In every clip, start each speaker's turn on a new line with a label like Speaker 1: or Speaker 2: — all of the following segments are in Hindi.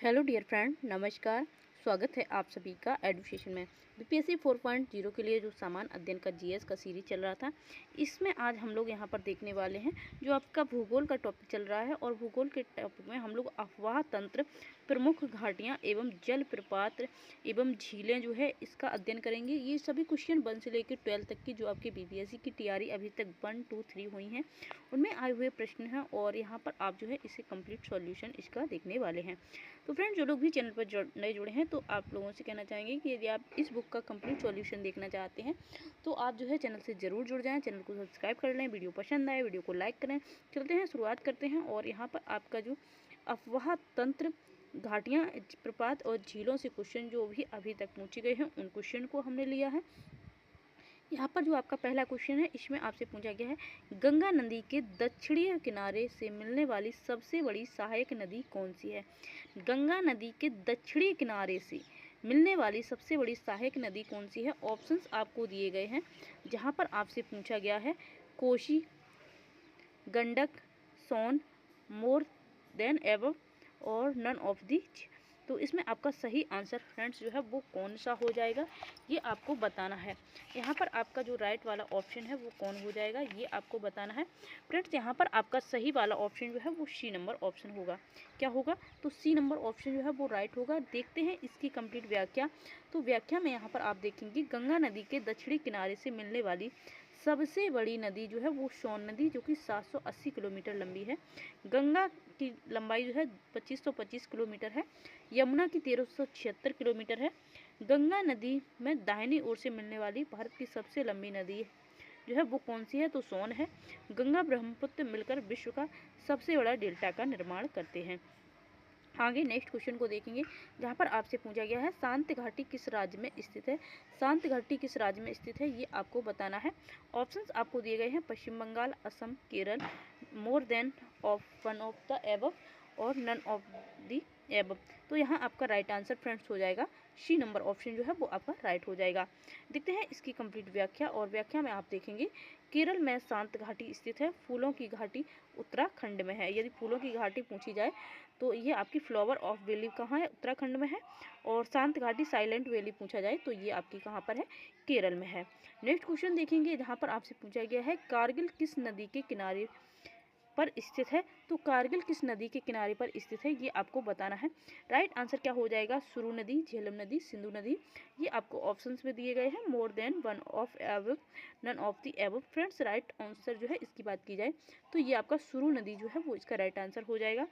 Speaker 1: हेलो डियर फ्रेंड, नमस्कार। स्वागत है आप सभी का एडुकेशन में। बीपीएससी 4.0 के लिए जो सामान्य अध्ययन का जीएस का सीरीज चल रहा था, इसमें आज हम लोग यहाँ पर देखने वाले हैं जो आपका भूगोल का टॉपिक चल रहा है। और भूगोल के टॉपिक में हम लोग अफवाह तंत्र, प्रमुख घाटियाँ एवं जल प्रपात एवं झीलें जो है इसका अध्ययन करेंगे। ये सभी क्वेश्चन 1 से लेकर 12 तक की जो आपकी बीपीएससी की तैयारी अभी तक 1, 2, 3 हुई हैं, उनमें आए हुए प्रश्न हैं। और यहाँ पर आप जो है इसे कंप्लीट सॉल्यूशन इसका देखने वाले हैं। तो फ्रेंड, जो लोग भी चैनल पर नए जुड़े हैं, तो आप लोगों से कहना चाहेंगे कि यदि आप इस बुक का कंप्लीट सॉल्यूशन देखना चाहते हैं तो आप जो है चैनल से ज़रूर जुड़ जाएं। चैनल को सब्सक्राइब कर लें, वीडियो पसंद आए वीडियो को लाइक करें। चलते हैं, शुरुआत करते हैं। और यहाँ पर आपका जो अफवाह तंत्र, घाटियाँ, प्रपात और झीलों से क्वेश्चन जो भी अभी तक पूछे गए हैं, उन क्वेश्चन को हमने लिया है। यहाँ पर जो आपका पहला क्वेश्चन है, इसमें आपसे पूछा गया है, गंगा नदी के दक्षिणी किनारे से मिलने वाली सबसे बड़ी सहायक नदी कौन सी है। गंगा नदी के दक्षिणी किनारे से मिलने वाली सबसे बड़ी सहायक नदी कौन सी है। ऑप्शंस आपको दिए गए हैं, जहाँ पर आपसे पूछा गया है कोसी, गंडक, सोन, मोर देन एबव और नन ऑफ दी। तो इसमें आपका सही आंसर फ्रेंड्स जो है वो कौन सा हो जाएगा, ये आपको बताना है। यहाँ पर आपका जो राइट वाला ऑप्शन है वो कौन हो जाएगा, ये आपको बताना है फ्रेंड्स। यहाँ पर आपका सही वाला ऑप्शन जो है वो सी नंबर ऑप्शन होगा। क्या होगा, तो सी नंबर ऑप्शन जो है वो राइट होगा। देखते हैं इसकी कंप्लीट व्याख्या। तो व्याख्या में यहाँ पर आप देखेंगे, गंगा नदी के दक्षिणी किनारे से मिलने वाली सबसे बड़ी नदी जो है वो सोन नदी, जो कि 780 किलोमीटर लंबी है। गंगा की लंबाई जो है 2525 किलोमीटर है। यमुना की 1376 किलोमीटर है। गंगा नदी में दाहिनी ओर से मिलने वाली भारत की सबसे लंबी नदी जो है वो कौन सी है, तो सोन है। गंगा ब्रह्मपुत्र मिलकर विश्व का सबसे बड़ा डेल्टा का निर्माण करते हैं। आगे नेक्स्ट क्वेश्चन को देखेंगे, जहाँ पर आपसे पूछा गया है, शांत घाटी किस राज्य में स्थित है। शांत घाटी किस राज्य में स्थित है, ये आपको बताना है। ऑप्शंस आपको दिए गए हैं, Paschim Bangal, Assam, Kerala, more than of one of the above और नन ऑफ दी एबव। तो यहाँ आपका राइट आंसर फ्रेंड्स हो जाएगा सी नंबर ऑप्शन जो है वो आपका राइट हो जाएगा। देखते हैं इसकी कंप्लीट व्याख्या। और व्याख्या में आप देखेंगे, केरल में शांत घाटी स्थित है। फूलों की घाटी उत्तराखंड में है। यदि फूलों की घाटी पूछी जाए तो ये आपकी फ्लावर ऑफ वैली कहाँ है, उत्तराखंड में है। और शांत घाटी साइलेंट वैली पूछा जाए तो ये आपकी कहाँ पर है, केरल में है। नेक्स्ट क्वेश्चन देखेंगे, जहाँ पर आपसे पूछा गया है, कारगिल किस नदी के किनारे पर स्थित है। तो कारगिल किस नदी के किनारे पर स्थित है, ये आपको बताना है। राइट आंसर क्या हो जाएगा, सुरु नदी, झेलम नदी, सिंधु नदी। ये आपको ऑप्शंस में दिए गए हैं, more than one of above, none of the above. Friends, right answer जो है इसकी बात की जाए तो ये आपका सुरु नदी जो है वो इसका राइट आंसर हो जाएगा।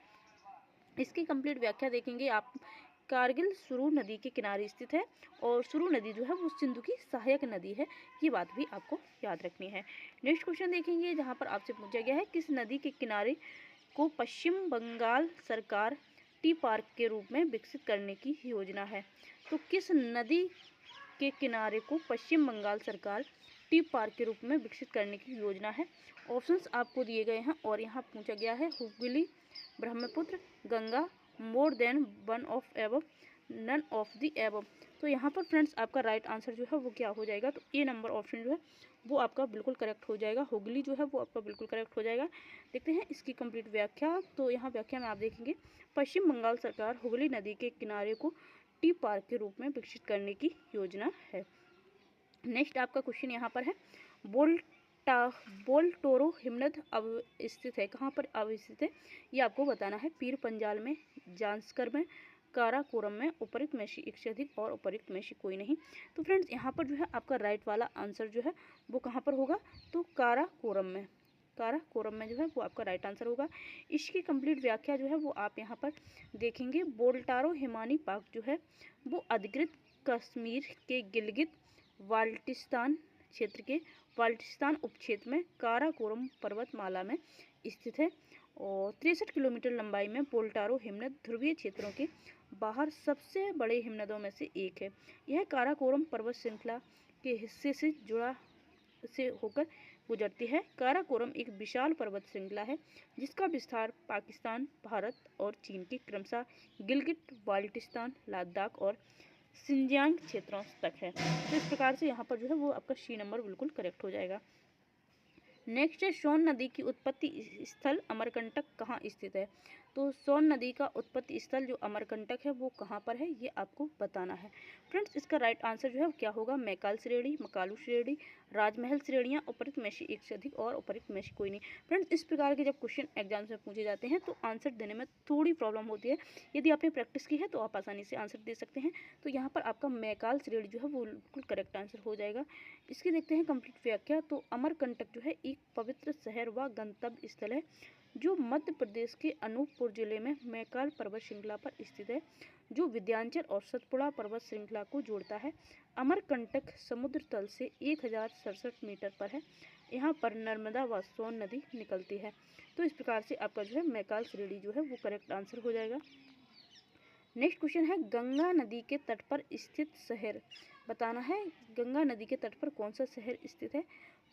Speaker 1: इसकी कंप्लीट व्याख्या देखेंगे आप, कारगिल सुरु नदी के किनारे स्थित है और सुरु नदी जो है वो सिंधु की सहायक नदी है। ये बात भी आपको याद रखनी है। नेक्स्ट क्वेश्चन देखेंगे, जहाँ पर आपसे पूछा गया है, किस नदी के किनारे को पश्चिम बंगाल सरकार टी पार्क के रूप में विकसित करने की योजना है। तो किस नदी के किनारे को पश्चिम बंगाल सरकार टी पार्क के रूप में विकसित करने की योजना है। ऑप्शंस आपको दिए गए हैं और यहाँ पूछा गया है, Hooghly, Brahmaputra, Ganga, more than one of above, none of the above. तो यहाँ पर फ्रेंड्स आपका राइट आंसर जो है वो क्या हो जाएगा, तो ए नंबर ऑप्शन जो है वो आपका बिल्कुल करेक्ट हो जाएगा। हुगली जो है वो आपका बिल्कुल करेक्ट हो जाएगा। देखते हैं इसकी कंप्लीट व्याख्या। तो यहाँ व्याख्या में आप देखेंगे, पश्चिम बंगाल सरकार हुगली नदी के किनारे को टी पार्क के रूप में विकसित करने की योजना है। नेक्स्ट आपका क्वेश्चन यहाँ पर है, बोल्टोरो हिमनद अवस्थित है, कहाँ पर अवस्थित है, ये आपको बताना है। पीर पंजाल में, जांस्कर में, काराकोरम में, उपयुक्त में से एक से अधिक और उपयुक्त में से कोई नहीं। तो फ्रेंड्स, यहाँ पर जो है आपका राइट वाला आंसर जो है वो कहाँ पर होगा, तो काराकोरम में। काराकोरम में जो है वो आपका राइट आंसर होगा। इसकी कंप्लीट व्याख्या जो है वो आप यहाँ पर देखेंगे, बोल्टारो हिमानी पार्क जो है वो अधिकृत कश्मीर के गिलगित बाल्टिस्तान क्षेत्र के बाल्टिस्तान उपक्षेत्र में काराकोरम पर्वतमाला में स्थित है। और 63 किलोमीटर लंबाई में बोल्टारो हिमनद ध्रुवीय क्षेत्रों के बाहर सबसे बड़े हिमनदों में से एक है। यह काराकोरम पर्वत श्रृंखला के हिस्से से होकर गुजरती है। काराकोरम एक विशाल पर्वत श्रृंखला है जिसका विस्तार पाकिस्तान, भारत और चीन के क्रमशः गिलगिट बाल्टिस्तान, लद्दाख और सिंजियांग क्षेत्रों तक है। तो इस प्रकार से यहाँ पर जो है वो आपका सी नंबर बिल्कुल करेक्ट हो जाएगा। नेक्स्ट है, सोन नदी की उत्पत्ति स्थल अमरकंटक कहाँ स्थित है। तो सोन नदी का उत्पत्ति स्थल जो अमरकंटक है वो कहाँ पर है, ये आपको बताना है। फ्रेंड्स, इसका राइट आंसर जो है क्या होगा, मैकाल श्रेणी, मकालू श्रेणी, राजमहल श्रेणियाँ, उपरोक्त में से एक से अधिक और उपरोक्त में से कोई नहीं। फ्रेंड्स, इस प्रकार के जब क्वेश्चन एग्जाम्स में पूछे जाते हैं तो आंसर देने में थोड़ी प्रॉब्लम होती है। यदि आपने प्रैक्टिस की है तो आप आसानी से आंसर दे सकते हैं। तो यहाँ पर आपका मैकाल श्रेणी जो है वो बिल्कुल करेक्ट आंसर हो जाएगा। इसकी देखते हैं कंप्लीट व्याख्या। तो अमरकंटक जो है एक पवित्र शहर व गंतव्य स्थल है जो मध्य प्रदेश के अनूपपुर जिले में मैकाल पर्वत श्रृंखला पर स्थित है, जो विंध्याचल और सतपुड़ा पर्वत श्रृंखला को जोड़ता है। अमरकंटक समुद्र तल से 1067 मीटर पर है। यहाँ पर नर्मदा व सोन नदी निकलती है। तो इस प्रकार से आपका जो है मैकाल श्रेणी जो है वो करेक्ट आंसर हो जाएगा। नेक्स्ट क्वेश्चन है, गंगा नदी के तट पर स्थित शहर बताना है। गंगा नदी के तट पर कौन सा शहर स्थित है,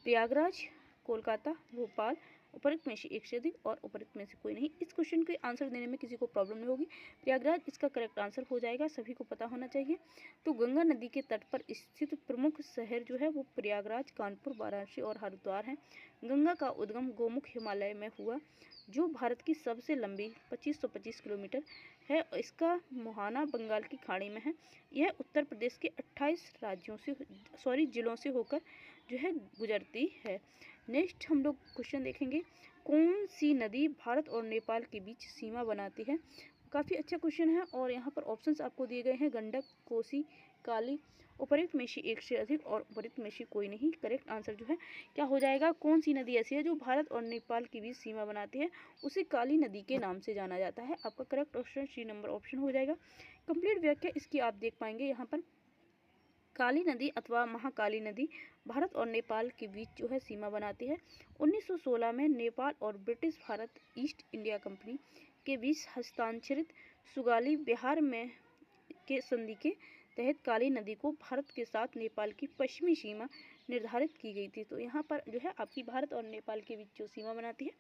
Speaker 1: प्रयागराज, कोलकाता, भोपाल, उपरोक्त में से एक से अधिक और उपरोक्त में से कोई नहीं। इस क्वेश्चन के आंसर देने में किसी को प्रॉब्लम नहीं होगी, प्रयागराज इसका करेक्ट आंसर हो जाएगा, सभी को पता होना चाहिए। तो गंगा नदी के तट पर स्थित प्रमुख शहर जो है वो प्रयागराज, कानपुर, वाराणसी और हरिद्वार हैं। गंगा का उद्गम गोमुख हिमालय में हुआ, जो भारत की सबसे लंबी 2525 किलोमीटर है। इसका मुहाना बंगाल की खाड़ी में है। यह उत्तर प्रदेश के 28 जिलों से होकर जो है गुजरती है। नेक्स्ट हम लोग क्वेश्चन देखेंगे, कौन सी नदी भारत और नेपाल के बीच सीमा बनाती है। काफ़ी अच्छा क्वेश्चन है और यहाँ पर ऑप्शंस आपको दिए गए हैं, गंडक, कोसी, काली, उपरोक्त में से एक से अधिक और उपरोक्त में से कोई नहीं। करेक्ट आंसर जो है क्या हो जाएगा, कौन सी नदी ऐसी है जो भारत और नेपाल के बीच सीमा बनाती है, उसे काली नदी के नाम से जाना जाता है। आपका correct option C number option हो जाएगा। कंप्लीट व्याख्या इसकी आप देख पाएंगे यहाँ पर। काली नदी अथवा महाकाली नदी भारत और नेपाल के बीच जो है सीमा बनाती है। 1916 में नेपाल और British Bharat east India company के बीच हस्ताक्षरित सुगाली बिहार में के संधि के तहत काली नदी को भारत के साथ नेपाल की पश्चिमी सीमा निर्धारित की गई थी। तो यहाँ पर जो है आपकी भारत और नेपाल के बीच जो सीमा बनाती है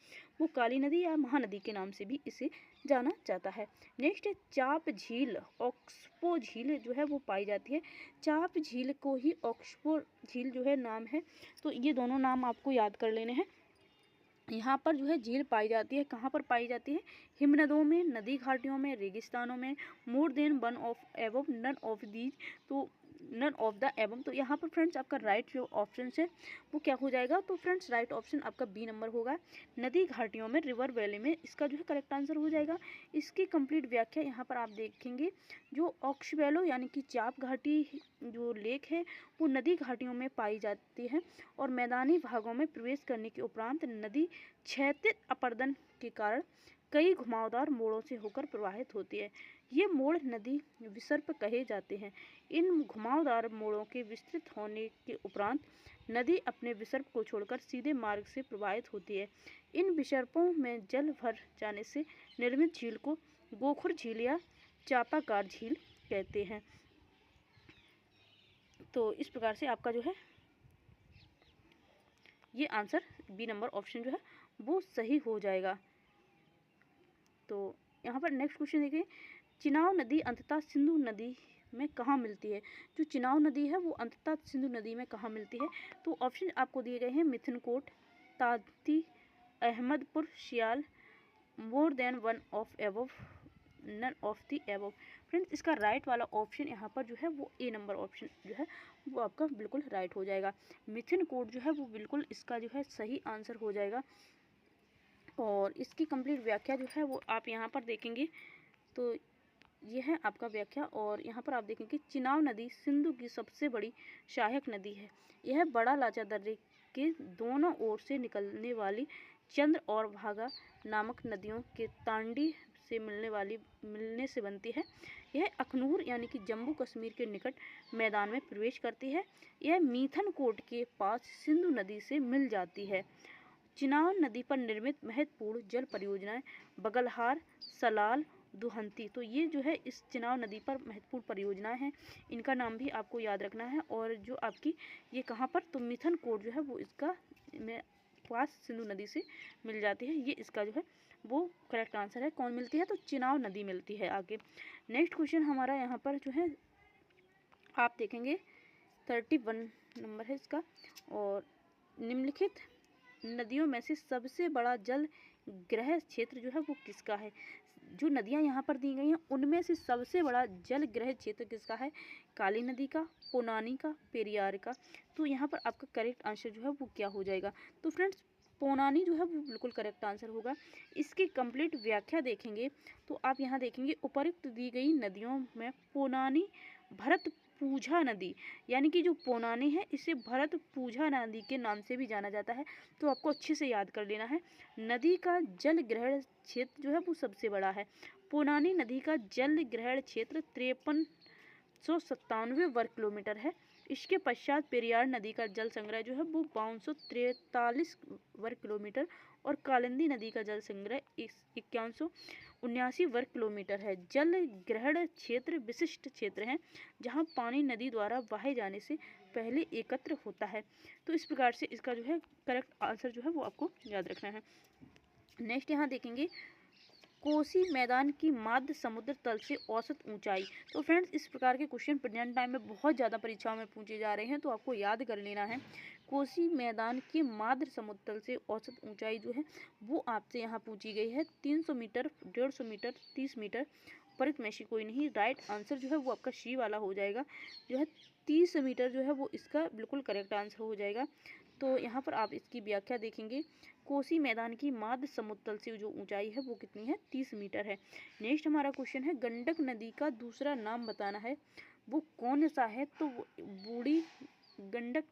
Speaker 1: वो काली नदी या महानदी के नाम से भी इसे जाना जाता है। नेक्स्ट है, चाप झील, ऑक्सपो झील जो है वो पाई जाती है। चाप झील को ही ऑक्सपो झील जो है नाम है। तो ये दोनों नाम आपको याद कर लेने हैं। यहाँ पर जो है झील पाई जाती है, कहाँ पर पाई जाती है, हिमनदों में, नदी घाटियों में, रेगिस्तानों में, more than one of above, none of these, तो नन ऑफ द एबव। तो यहाँ पर फ्रेंड्स आपका राइट जो ऑप्शन है वो क्या हो जाएगा, तो फ्रेंड्स राइट ऑप्शन आपका बी नंबर होगा, नदी घाटियों में, रिवर वैली में, इसका जो है करेक्ट आंसर हो जाएगा। इसकी कंप्लीट व्याख्या यहाँ पर आप देखेंगे, जो ऑक्सवैलो यानी कि चाप घाटी जो लेक है वो नदी घाटियों में पाई जाती है और मैदानी भागों में प्रवेश करने के उपरांत नदी क्षैतिज अपर्दन के कारण कई घुमावदार मोड़ों से होकर प्रवाहित होती है। ये मोड़ नदी विसर्प कहे जाते हैं। इन घुमावदार मोड़ों के विस्तृत होने के उपरांत नदी अपने विसर्प को छोड़कर सीधे मार्ग से प्रवाहित होती है। इन विसर्पों में जल भर जाने से निर्मित झील को गोखुर झील या चापाकार झील कहते हैं। तो इस प्रकार से आपका जो है ये आंसर बी नंबर ऑप्शन जो है वो सही हो जाएगा। तो यहाँ पर नेक्स्ट क्वेश्चन देखिए, चिनाब नदी अंततः सिंधु नदी में कहाँ मिलती है। जो चिनाब नदी है वो अंततः सिंधु नदी में कहाँ मिलती है। तो ऑप्शन आपको दिए गए हैं, Mithankot, Tanti, Ahmadpur, Sial, more than one of above, none of the above. Friends, इसका राइट वाला ऑप्शन यहाँ पर जो है वो ए नंबर ऑप्शन जो है वो आपका बिल्कुल राइट हो जाएगा। मिथनकोट जो है वो बिल्कुल इसका जो है सही आंसर हो जाएगा। और इसकी कंप्लीट व्याख्या जो है वो आप यहाँ पर देखेंगे तो ये है आपका व्याख्या। और यहाँ पर आप देखेंगे चिनाब नदी सिंधु की सबसे बड़ी सहायक नदी है। यह बड़ा लाचा दर्रे के दोनों ओर से निकलने वाली चंद्र और भागा नामक नदियों के तांडी से मिलने से बनती है। यह अखनूर यानी कि जम्मू कश्मीर के निकट मैदान में प्रवेश करती है। यह मिथनकोट के पास सिंधु नदी से मिल जाती है। चिनाब नदी पर निर्मित महत्वपूर्ण जल परियोजनाएं बगलहार, सलाल, दुहंती। तो ये जो है इस चिनाब नदी पर महत्वपूर्ण परियोजनाएं हैं, इनका नाम भी आपको याद रखना है। और जो आपकी ये कहाँ पर, तो मिथनकोट जो है वो इसका पास सिंधु नदी से मिल जाती है। ये इसका जो है वो करेक्ट आंसर है। कौन मिलती है, तो चिनाब नदी मिलती है। आगे नेक्स्ट क्वेश्चन हमारा यहाँ पर जो है आप देखेंगे 31 नंबर है इसका। और निम्नलिखित नदियों में से सबसे बड़ा जल ग्रह क्षेत्र जो है वो किसका है। जो नदियाँ यहाँ पर दी गई हैं उनमें से सबसे बड़ा जल ग्रह क्षेत्र किसका है? काली नदी का, पोनानी का, पेरियार का। तो यहाँ पर आपका करेक्ट आंसर जो है वो क्या हो जाएगा? तो फ्रेंड्स पोनानी जो है वो बिल्कुल करेक्ट आंसर होगा। इसकी कंप्लीट व्याख्या देखेंगे तो आप यहाँ देखेंगे उपरोक्त दी गई नदियों में पोनानी भरतपूजा नदी, यानी कि जो पोनानी है इसे भरतपूजा नदी के नाम से भी जाना जाता है। तो आपको अच्छे से याद कर लेना है। नदी का जल ग्रहण क्षेत्र जो है वो सबसे बड़ा है। पोनानी नदी का जल ग्रहण क्षेत्र 5397 वर्ग किलोमीटर है। इसके पश्चात पेरियार नदी का जल संग्रह जो है वो 5243 वर्ग किलोमीटर और कालिंदी नदी का जल संग्रह 5179 वर्ग किलोमीटर है। जल ग्रहण क्षेत्र विशिष्ट क्षेत्र हैं जहां पानी नदी द्वारा बहाए जाने से पहले एकत्र होता है। तो इस प्रकार से इसका जो है करेक्ट आंसर जो है वो आपको याद रखना है। नेक्स्ट यहाँ देखेंगे कोसी मैदान की माध्य समुद्र तल से औसत ऊंचाई। तो फ्रेंड्स इस प्रकार के क्वेश्चन प्रेजेंट टाइम में बहुत ज़्यादा परीक्षाओं में पूछे जा रहे हैं, तो आपको याद कर लेना है। कोसी मैदान के माध्य समुद्र तल से औसत ऊंचाई जो है वो आपसे यहाँ पूछी गई है 300 मीटर, 150 मीटर, 30 मीटर। परित में से कोई नहीं। राइट आंसर जो है वो आपका सी वाला हो जाएगा, जो है 30 मीटर जो है वो इसका बिल्कुल करेक्ट आंसर हो जाएगा। तो यहाँ पर आप इसकी व्याख्या देखेंगे, कोसी मैदान की माध्य समुद्र तल से जो ऊंचाई है वो कितनी है? 30 मीटर है। नेक्स्ट हमारा क्वेश्चन है गंडक नदी का दूसरा नाम बताना है, वो कौन सा है? तो बूढ़ी गंडक,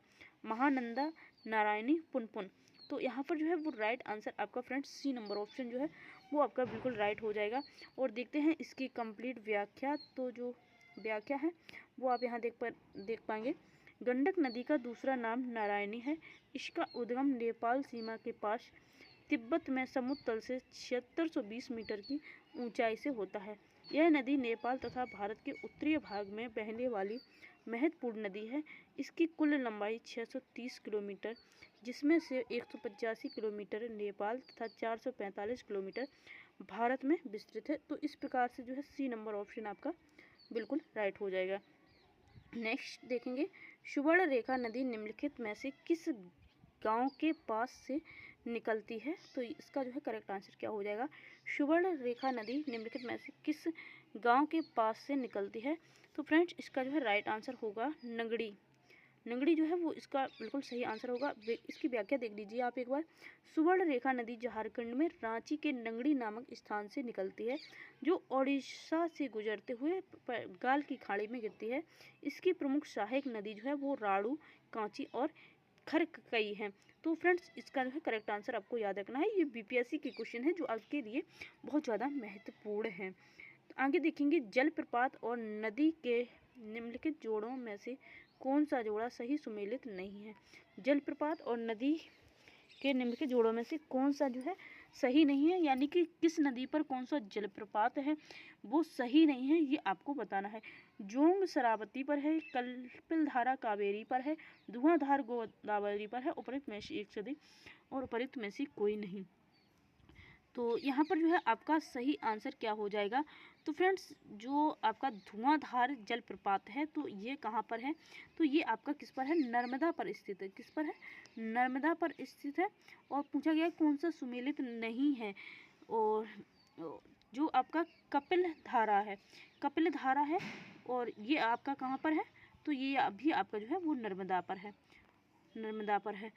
Speaker 1: महानंदा, नारायणी, पुनपुन। तो यहाँ पर जो है वो राइट आंसर आपका फ्रेंड्स सी नंबर ऑप्शन जो है वो आपका बिल्कुल राइट हो जाएगा। और देखते हैं इसकी कंप्लीट व्याख्या। तो जो व्याख्या है वो आप यहाँ देख पाएंगे। गंडक नदी का दूसरा नाम नारायणी है। इसका उद्गम नेपाल सीमा के पास तिब्बत में समुद्र तल से 7620 मीटर की ऊंचाई से होता है। यह नदी नेपाल तथा भारत के उत्तरी भाग में बहने वाली महत्वपूर्ण नदी है। इसकी कुल लंबाई 630 किलोमीटर, जिसमें से 185 किलोमीटर नेपाल तथा 445 किलोमीटर भारत में विस्तृत है। तो इस प्रकार से जो है सी नंबर ऑप्शन आपका बिल्कुल राइट हो जाएगा। नेक्स्ट देखेंगे सुवर्ण रेखा नदी निम्नलिखित में से किस गांव के पास से निकलती है? तो इसका जो है करेक्ट आंसर क्या हो जाएगा? सुवर्ण रेखा नदी निम्नलिखित में से किस गांव के पास से निकलती है? तो फ्रेंड्स इसका जो है राइट आंसर होगा नंगड़ी। नंगड़ी जो है वो इसका बिल्कुल सही आंसर होगा। इसकी व्याख्या देख लीजिए आप एक बार। सुवर्ण रेखा नदी झारखंड में रांची के नंगड़ी नामक स्थान से निकलती है, जो ओडिशा से गुजरते हुए बंगाल की खाड़ी में गिरती है। इसकी प्रमुख सहायक नदी जो है वो राड़ू, कांची और खरकई है। तो फ्रेंड्स इसका जो है करेक्ट आंसर आपको याद रखना है। ये बीपीएससी के क्वेश्चन है जो आपके लिए बहुत ज़्यादा महत्वपूर्ण है। आगे देखेंगे जलप्रपात और नदी के निम्नलिखित जोड़ों में से कौन सा जोड़ा सही सुमेलित नहीं है? जलप्रपात और नदी के निम्नलिखित जोड़ों में से कौन सा जो है सही नहीं है, यानी कि किस नदी पर कौन सा जलप्रपात है वो सही नहीं है, ये आपको बताना है। जोंग शरावती पर है, कपिलधारा कावेरी पर है, धुआंधार गोदावरी पर है, उपरोक्त में से एक से अधिक और उपरोक्त में से कोई नहीं। तो यहाँ पर जो है आपका सही आंसर क्या हो जाएगा? तो फ्रेंड्स जो आपका धुआंधार जलप्रपात है तो ये कहाँ पर है? तो ये आपका किस पर है? नर्मदा पर स्थित है। किस पर है? नर्मदा पर स्थित है। और पूछा गया कौन सा सुमेलित नहीं है, और जो आपका कपिल धारा है, कपिल धारा है, और ये आपका कहाँ पर है? तो ये अभी आपका जो है वो नर्मदा पर है, नर्मदा पर है।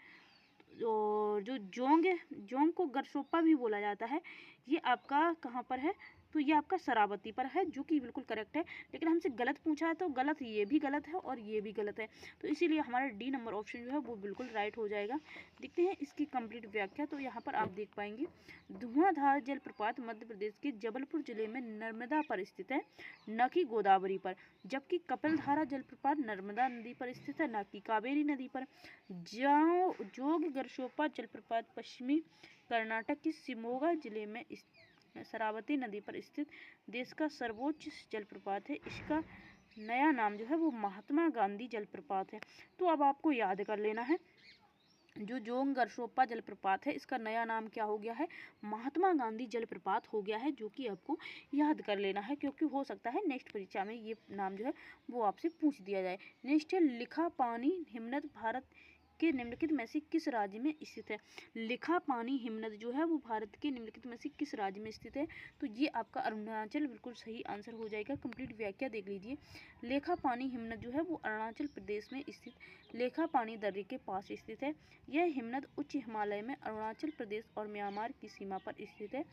Speaker 1: और जो जोंग है, जोंग को गरसोप्पा भी बोला जाता है, ये आपका कहाँ पर है? तो ये आपका शरावती पर है, जो कि बिल्कुल करेक्ट है। लेकिन हमसे गलत पूछा है तो गलत, ये भी गलत है और ये भी गलत है। तो इसीलिए हमारा डी नंबर ऑप्शन जो है वो बिल्कुल राइट हो जाएगा। देखते हैं इसकी कंप्लीट व्याख्या। तो यहाँ पर आप देख पाएंगे धुआंधार जलप्रपात मध्य प्रदेश के जबलपुर जिले में नर्मदा पर स्थित है, न कि गोदावरी पर। जबकि कपिलधारा जलप्रपात नर्मदा नदी पर स्थित है, न कि कावेरी नदी पर। जोग गरसोप्पा जलप्रपात पश्चिमी कर्नाटक के शिमोगा जिले में शरावती नदी पर स्थित देश का सर्वोच्च जलप्रपात है। इसका नया नाम जो है वो महात्मा गांधी जलप्रपात है। तो अब आपको याद कर लेना है, जो जोंग गरसोप्पा जलप्रपात है इसका नया नाम क्या हो गया है? महात्मा गांधी जलप्रपात हो गया है, जो कि आपको याद कर लेना है, क्योंकि हो सकता है नेक्स्ट परीक्षा में ये नाम जो है वो आपसे पूछ दिया जाए। नेक्स्ट है लिखा पानी हिमनद भारत के निम्नलिखित में से किस राज्य में स्थित है? लिखा पानी हिमनद जो है वो भारत के निम्नलिखित में से किस राज्य में स्थित है? तो ये आपका अरुणाचल बिल्कुल सही आंसर हो जाएगा। कंप्लीट व्याख्या देख लीजिए। लेखा पानी हिमनद जो है वो अरुणाचल प्रदेश में स्थित लेखा पानी दर्रे के पास स्थित है। यह हिमनद उच्च हिमालय में अरुणाचल प्रदेश और म्यांमार की सीमा पर स्थित है।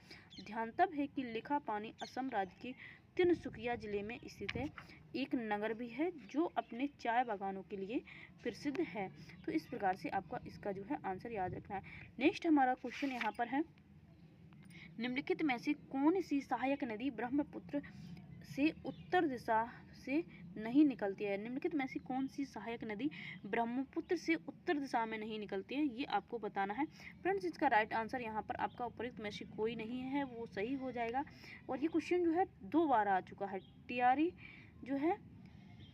Speaker 1: ध्यानतब है कि लेखा पानी असम राज्य के तिनसुकिया जिले में स्थित है। एक नगर भी है जो अपने चाय बागानों के लिए प्रसिद्ध है। तो इस प्रकार से आपका इसका जो है आंसर याद रखना है। नेक्स्ट हमारा क्वेश्चन यहाँ पर है, निम्नलिखित में से कौन सी सहायक नदी ब्रह्मपुत्र से उत्तर दिशा से नहीं निकलती है? निम्नलिखित में से कौन सी सहायक नदी ब्रह्मपुत्र से उत्तर दिशा में नहीं निकलती है, ये आपको बताना है। फ्रेंड्स, इसका राइट आंसर यहाँ पर आपका उपयुक्त में से कोई नहीं है, वो सही हो जाएगा। और ये क्वेश्चन जो है 2 बार आ चुका है। टीआरई जो है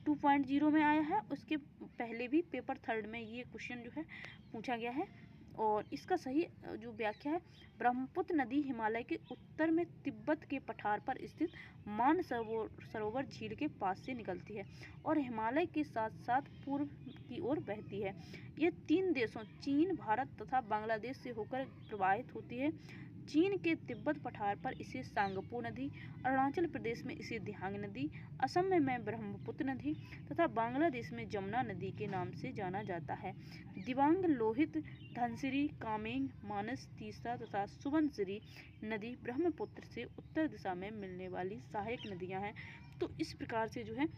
Speaker 1: 2.0 में आया है, उसके पहले भी पेपर 3 में ये क्वेश्चन जो है पूछा गया है। और इसका सही जो व्याख्या है, ब्रह्मपुत्र नदी हिमालय के उत्तर में तिब्बत के पठार पर स्थित मानसरोवर झील के पास से निकलती है और हिमालय के साथ साथ पूर्व की ओर बहती है। यह 3 देशों चीन, भारत तथा बांग्लादेश से होकर प्रवाहित होती है। चीन के तिब्बत पठार पर इसे सांगपो नदी, अरुणाचल प्रदेश में इसे दिहांग नदी, असम में ब्रह्मपुत्र नदी तथा बांग्लादेश में जमुना नदी के नाम से जाना जाता है। दिबांग, लोहित, धनसिरी, कामेंग, मानस, तीस्ता तथा सुबनसिरी नदी ब्रह्मपुत्र से उत्तर दिशा में मिलने वाली सहायक नदियां हैं। तो इस प्रकार से जो है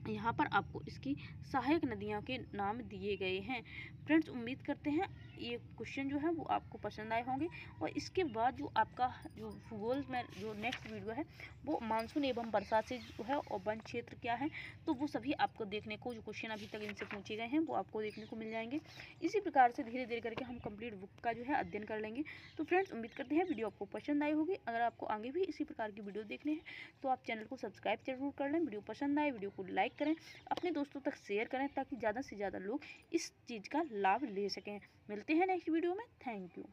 Speaker 1: यहाँ पर आपको इसकी सहायक नदियाँ के नाम दिए गए हैं। फ्रेंड्स, उम्मीद करते हैं ये क्वेश्चन जो है वो आपको पसंद आए होंगे। और इसके बाद जो आपका जो भूगोल में जो नेक्स्ट वीडियो है वो मानसून एवं वर्षा से जो है और वन क्षेत्र क्या है, तो वो सभी आपको देखने को, जो क्वेश्चन अभी तक इनसे पूछे गए हैं वो आपको देखने को मिल जाएंगे। इसी प्रकार से धीरे धीरे करके हम कंप्लीट बुक का जो है अध्ययन कर लेंगे। तो फ्रेंड्स, उम्मीद करते हैं वीडियो आपको पसंद आई होगी। अगर आपको आगे भी इसी प्रकार की वीडियो देखने हैं तो आप चैनल को सब्सक्राइब जरूर कर लें। वीडियो पसंद आए वीडियो को लाइक करें, अपने दोस्तों तक शेयर करें ताकि ज़्यादा से ज़्यादा लोग इस चीज़ का लाभ ले सकें। मिलते हैं नेक्स्ट वीडियो में। Thank you.